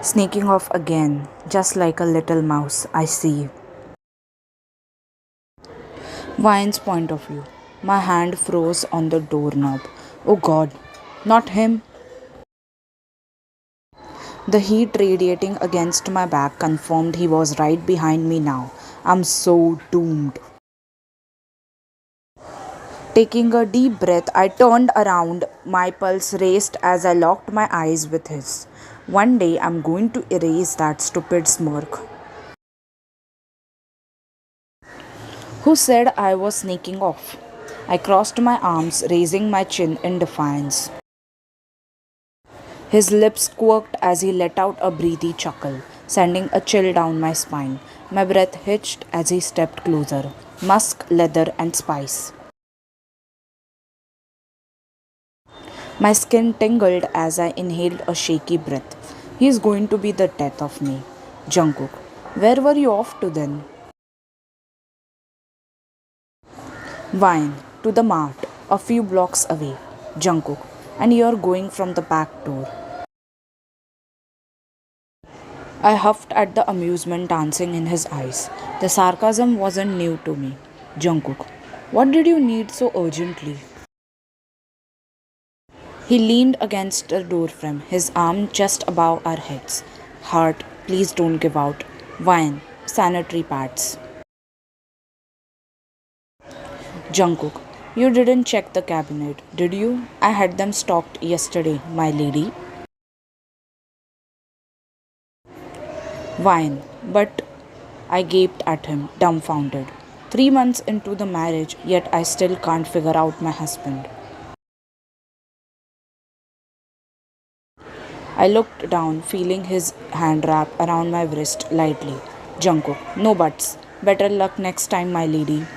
Sneaking off again, just like a little mouse, I see. Vine's point of view. My hand froze on the doorknob. Oh god, not him. The heat radiating against my back confirmed he was right behind me now. I'm so doomed. Taking a deep breath, I turned around. My pulse raced as I locked my eyes with his. One day I'm going to erase that stupid smirk. Who said I was sneaking off? I crossed my arms, raising my chin in defiance. His lips quirked as he let out a breathy chuckle, sending a chill down my spine. My breath hitched as he stepped closer. Musk, leather, and spice. My skin tingled as I inhaled a shaky breath. He is going to be the death of me. Jungkook, where were you off to then? Vine, to the mart, a few blocks away. Jungkook, and you're going from the back door. I huffed at the amusement dancing in his eyes. The sarcasm wasn't new to me. Jungkook, what did you need so urgently? He leaned against the doorframe, his arm just above our heads. Heart, please don't give out. Wine, sanitary pads. Jungkook, you didn't check the cabinet, did you? I had them stocked yesterday, my lady. Wine, but I gaped at him, dumbfounded. 3 months into the marriage, yet I still can't figure out my husband. I looked down, feeling his hand wrap around my wrist lightly. Jungkook, no buts. Better luck next time, my lady.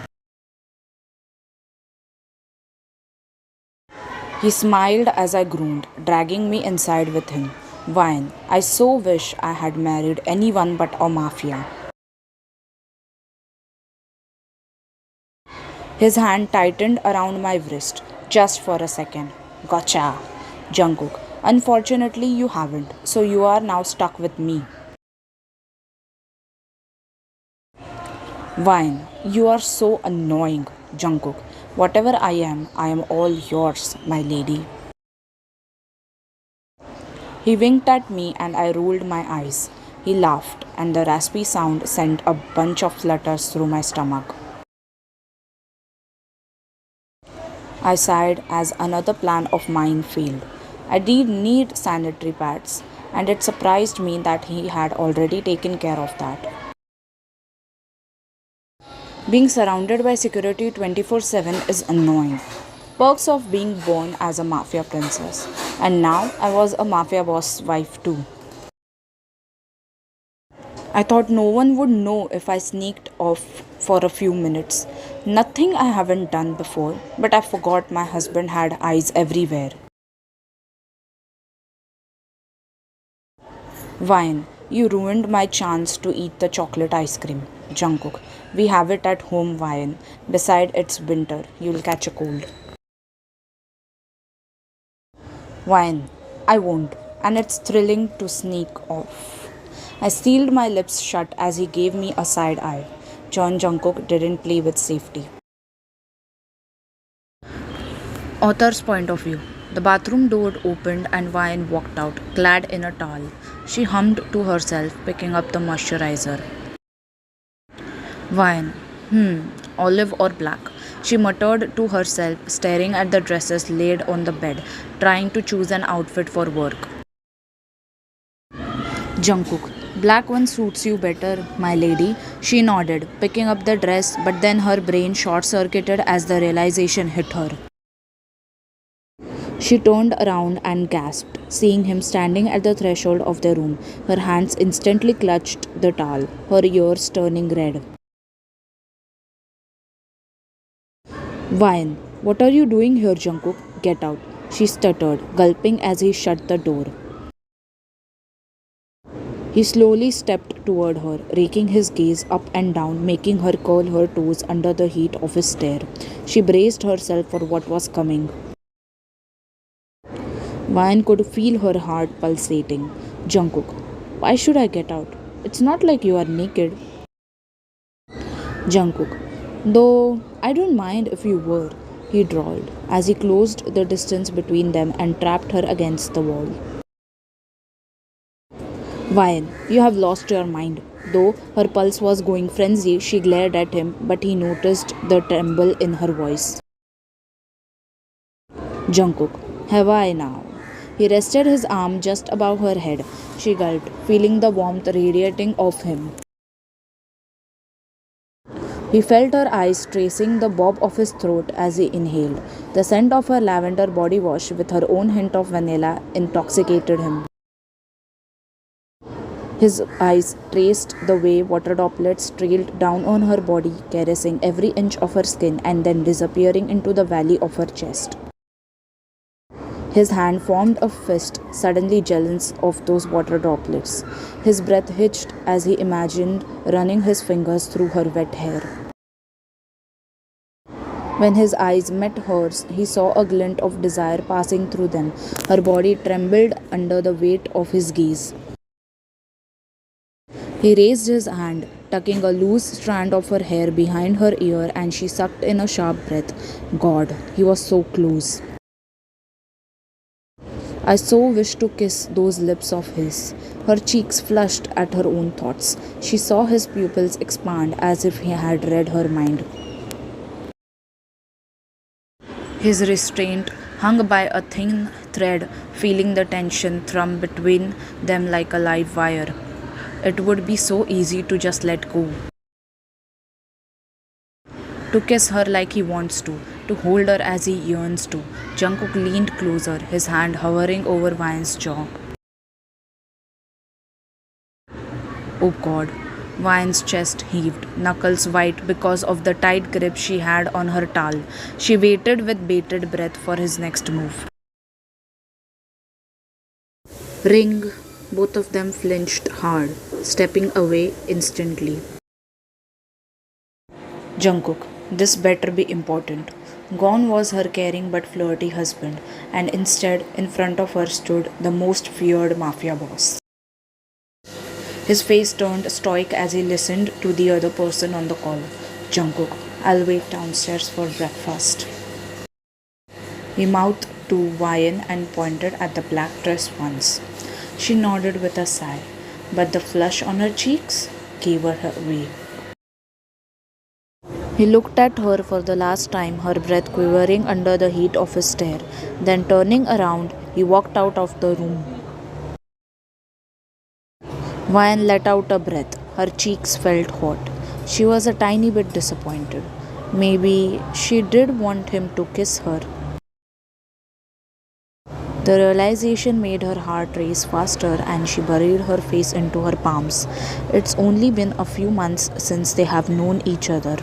He smiled as I groaned, dragging me inside with him. Wine, I so wish I had married anyone but a mafia. His hand tightened around my wrist, just for a second. Gotcha. Jungkook, unfortunately you haven't, so you are now stuck with me. Vine, you are so annoying, Jungkook. Whatever I am all yours, my lady. He winked at me and I rolled my eyes. He laughed, and the raspy sound sent a bunch of flutters through my stomach. I sighed as another plan of mine failed. I did need sanitary pads, and it surprised me that he had already taken care of that. Being surrounded by security 24/7 is annoying. Perks of being born as a mafia princess. And now I was a mafia boss wife too. I thought no one would know if I sneaked off for a few minutes. Nothing I haven't done before, but I forgot my husband had eyes everywhere. Vine, you ruined my chance to eat the chocolate ice cream. Jungkook, we have it at home, Vine. Beside it's winter, you'll catch a cold. Wine, I won't, and it's thrilling to sneak off. I sealed my lips shut as he gave me a side eye. John Jungkook didn't play with safety. Author's point of view. The bathroom door opened and Wine walked out, clad in a towel. She hummed to herself, picking up the moisturizer. Wine. Olive or black? She muttered to herself, staring at the dresses laid on the bed, trying to choose an outfit for work. Jungkook. Black one suits you better, my lady. She nodded, picking up the dress, but then her brain short circuited as the realization hit her. She turned around and gasped, seeing him standing at the threshold of the room. Her hands instantly clutched the towel, her ears turning red. Wine, what are you doing here, Jungkook? Get out, she stuttered, gulping as he shut the door. He slowly stepped toward her, raking his gaze up and down, making her curl her toes under the heat of his stare. She braced herself for what was coming. Wine could feel her heart pulsating. Jungkook, Why should I get out? It's not like you are naked. Jungkook. Though I don't mind if you were, he drawled, as he closed the distance between them and trapped her against the wall. Vian, you have lost your mind. Though her pulse was going frenzy, she glared at him, but he noticed the tremble in her voice. Jungkook, have I now? He rested his arm just above her head. She gulped, feeling the warmth radiating off him. He felt her eyes tracing the bob of his throat as he inhaled. The scent of her lavender body wash with her own hint of vanilla intoxicated him. His eyes traced the way water droplets trailed down on her body, caressing every inch of her skin and then disappearing into the valley of her chest. His hand formed a fist, suddenly jealous of those water droplets. His breath hitched as he imagined running his fingers through her wet hair. When his eyes met hers, he saw a glint of desire passing through them. Her body trembled under the weight of his gaze. He raised his hand, tucking a loose strand of her hair behind her ear, and she sucked in a sharp breath. God, he was so close. I so wished to kiss those lips of his. Her cheeks flushed at her own thoughts. She saw his pupils expand as if he had read her mind. His restraint hung by a thin thread, feeling the tension thrum between them like a live wire. It would be so easy to just let go. To kiss her like he wants to hold her as he yearns to. Jungkook leaned closer, his hand hovering over Vian's jaw. Oh God. Vian's chest heaved, knuckles white because of the tight grip she had on her towel. She waited with bated breath for his next move. Ring! Both of them flinched hard, stepping away instantly. Jungkook, this better be important. Gone was her caring but flirty husband, and instead, in front of her stood the most feared mafia boss. His face turned stoic as he listened to the other person on the call. Jungkook, I'll wait downstairs for breakfast. He mouthed to Vian and pointed at the black dress once. She nodded with a sigh, but the flush on her cheeks gave her away. He looked at her for the last time, her breath quivering under the heat of his stare. Then turning around, he walked out of the room. Vian let out a breath. Her cheeks felt hot. She was a tiny bit disappointed. Maybe she did want him to kiss her. The realization made her heart race faster and she buried her face into her palms. It's only been a few months since they have known each other.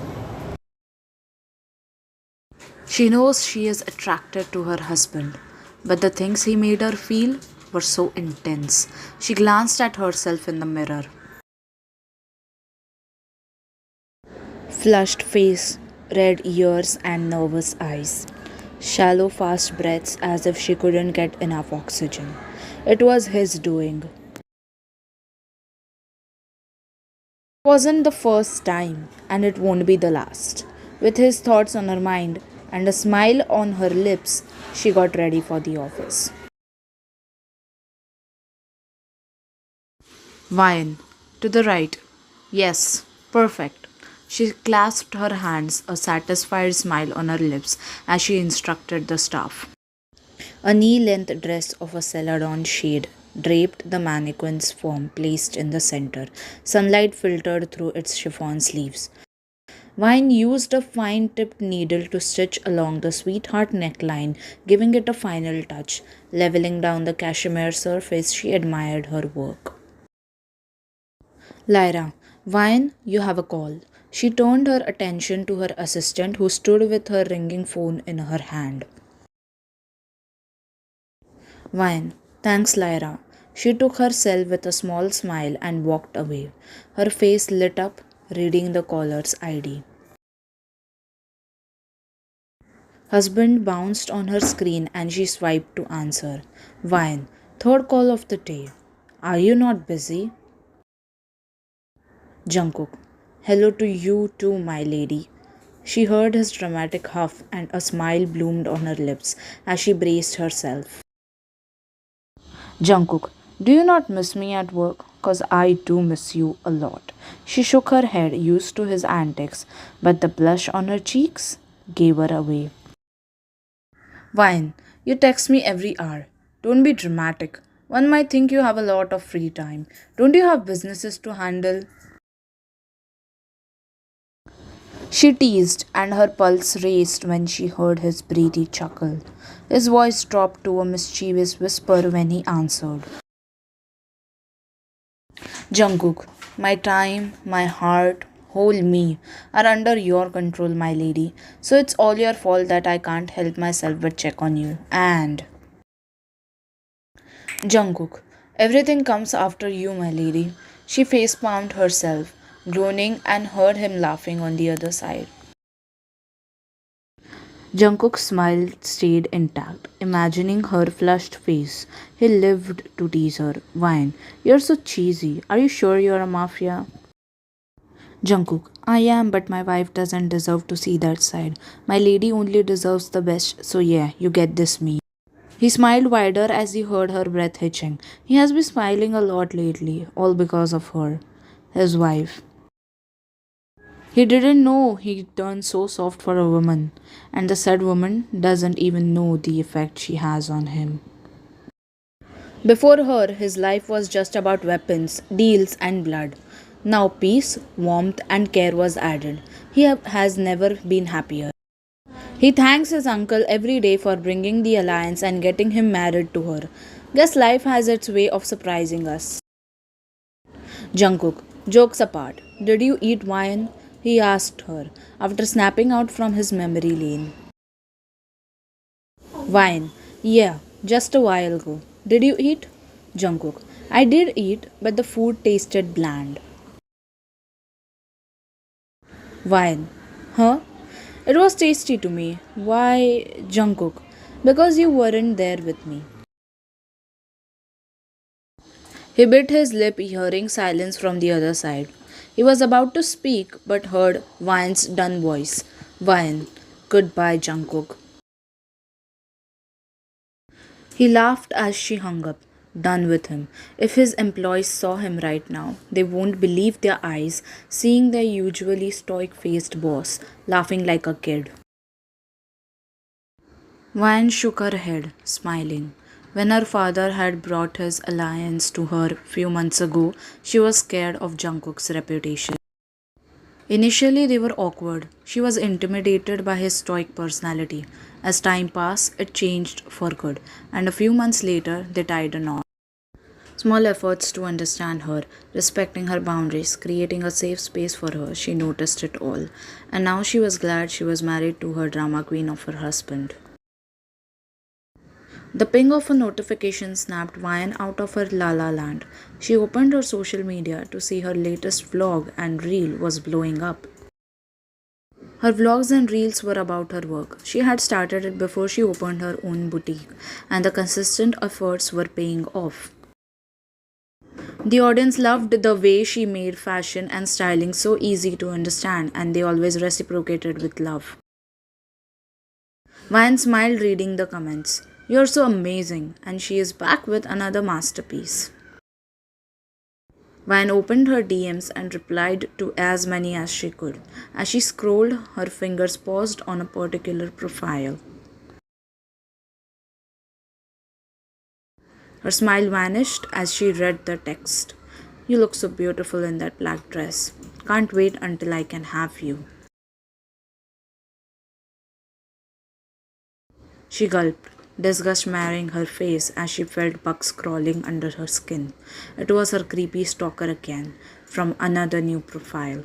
She knows she is attracted to her husband, but the things he made her feel were so intense. She glanced at herself in the mirror. Flushed face, red ears, and nervous eyes. Shallow, fast breaths as if she couldn't get enough oxygen. It was his doing. It wasn't the first time, and it won't be the last. With his thoughts on her mind and a smile on her lips, she got ready for the office. Vian, to the right. Yes, perfect. She clasped her hands, a satisfied smile on her lips as she instructed the staff. A knee-length dress of a celadon shade draped the mannequin's form placed in the center. Sunlight filtered through its chiffon sleeves. Vine used a fine-tipped needle to stitch along the sweetheart neckline, giving it a final touch. Leveling down the cashmere surface, she admired her work. Lyra, Vine, you have a call. She turned her attention to her assistant who stood with her ringing phone in her hand. Vine, thanks, Lyra. She took her cell with a small smile and walked away. Her face lit up, reading the caller's ID. Husband bounced on her screen and she swiped to answer. Vine, third call of the day. Are you not busy? Jungkook. Hello to you too, my lady. She heard his dramatic huff and a smile bloomed on her lips as she braced herself. Jungkook, do you not miss me at work? Cause I do miss you a lot. She shook her head, used to his antics, but the blush on her cheeks gave her away. Vine, you text me every hour. Don't be dramatic. One might think you have a lot of free time. Don't you have businesses to handle? She teased, and her pulse raced when she heard his breathy chuckle. His voice dropped to a mischievous whisper when he answered. Jungkook, my time, my heart, whole me are under your control, my lady. So it's all your fault that I can't help myself but check on you. And Jungkook, everything comes after you, my lady. She facepalmed herself, groaning, and heard him laughing on the other side. Jungkook's smile stayed intact, imagining her flushed face. He lived to tease her. Vine, you're so cheesy. Are you sure you're a mafia? Jungkook, I am, but my wife doesn't deserve to see that side. My lady only deserves the best, so yeah, you get this me. He smiled wider as he heard her breath hitching. He has been smiling a lot lately, all because of her, his wife. He didn't know he turned so soft for a woman, and the said woman doesn't even know the effect she has on him. Before her, his life was just about weapons, deals, and blood. Now peace, warmth, and care was added. Has never been happier. He thanks his uncle every day for bringing the alliance and getting him married to her. Guess life has its way of surprising us. Jungkook, jokes apart, did you eat wine? He asked her, after snapping out from his memory lane. Wine, yeah, just a while ago. Did you eat? Jungkook, I did eat, but the food tasted bland. Wine, huh? It was tasty to me. Why, Jungkook? Because you weren't there with me. He bit his lip, hearing silence from the other side. He was about to speak, but heard Vine's done voice. Vine, goodbye, Jungkook. He laughed as she hung up. Done with him. If his employees saw him right now, they won't believe their eyes, seeing their usually stoic faced boss laughing like a kid. Vine shook her head, smiling. When her father had brought his alliance to her few months ago, she was scared of Jungkook's reputation. Initially, they were awkward. She was intimidated by his stoic personality. As time passed, it changed for good, and a few months later, they tied a knot. Small efforts to understand her, respecting her boundaries, creating a safe space for her, she noticed it all. And now she was glad she was married to her drama queen of her husband. The ping of a notification snapped Vian out of her la la land. She opened her social media to see her latest vlog and reel was blowing up. Her vlogs and reels were about her work. She had started it before she opened her own boutique, and the consistent efforts were paying off. The audience loved the way she made fashion and styling so easy to understand, and they always reciprocated with love. Vian smiled reading the comments. You're so amazing, and she is back with another masterpiece. Vian opened her DMs and replied to as many as she could. As she scrolled, her fingers paused on a particular profile. Her smile vanished as she read the text. You look so beautiful in that black dress. Can't wait until I can have you. She gulped, disgust marring her face as she felt bugs crawling under her skin. It was her creepy stalker again, from another new profile.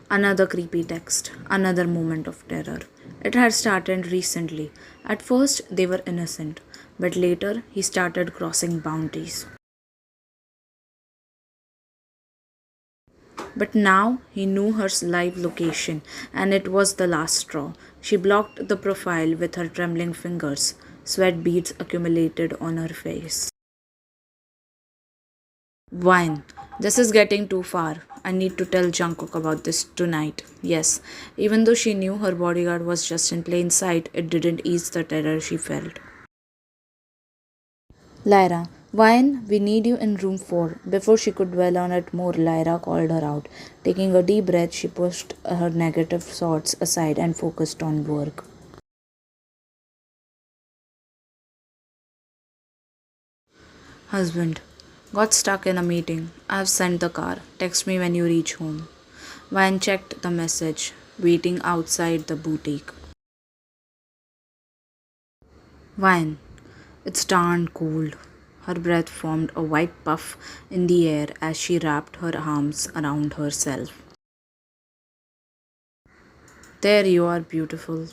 Another creepy text, another moment of terror. It had started recently. At first, they were innocent, but later he started crossing boundaries. But now he knew her live location, and it was the last straw. She blocked the profile with her trembling fingers. Sweat beads accumulated on her face. Wine. This is getting too far. I need to tell Jungkook about this tonight. Yes, even though she knew her bodyguard was just in plain sight, it didn't ease the terror she felt. Lyra, Wine, we need you in room 4. Before she could dwell on it more, Lyra called her out. Taking a deep breath, she pushed her negative thoughts aside and focused on work. Husband, got stuck in a meeting. I've sent the car. Text me when you reach home. Wine checked the message, waiting outside the boutique. Wine, it's darn cold. Her breath formed a white puff in the air as she wrapped her arms around herself. There you are, beautiful.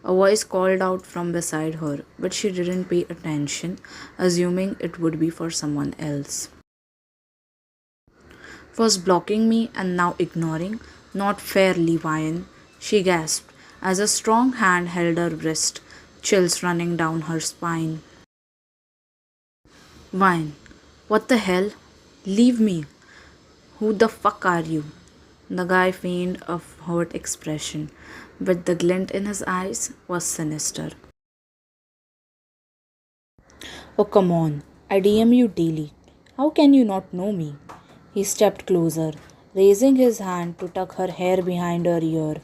A voice called out from beside her, but she didn't pay attention, assuming it would be for someone else. First blocking me and now ignoring? Not fair, Levian, she gasped as a strong hand held her wrist, chills running down her spine. Vine, what the hell? Leave me. Who the fuck are you? The guy feigned a hurt expression, but the glint in his eyes was sinister. Oh, come on. I DM you daily. How can you not know me? He stepped closer, raising his hand to tuck her hair behind her ear.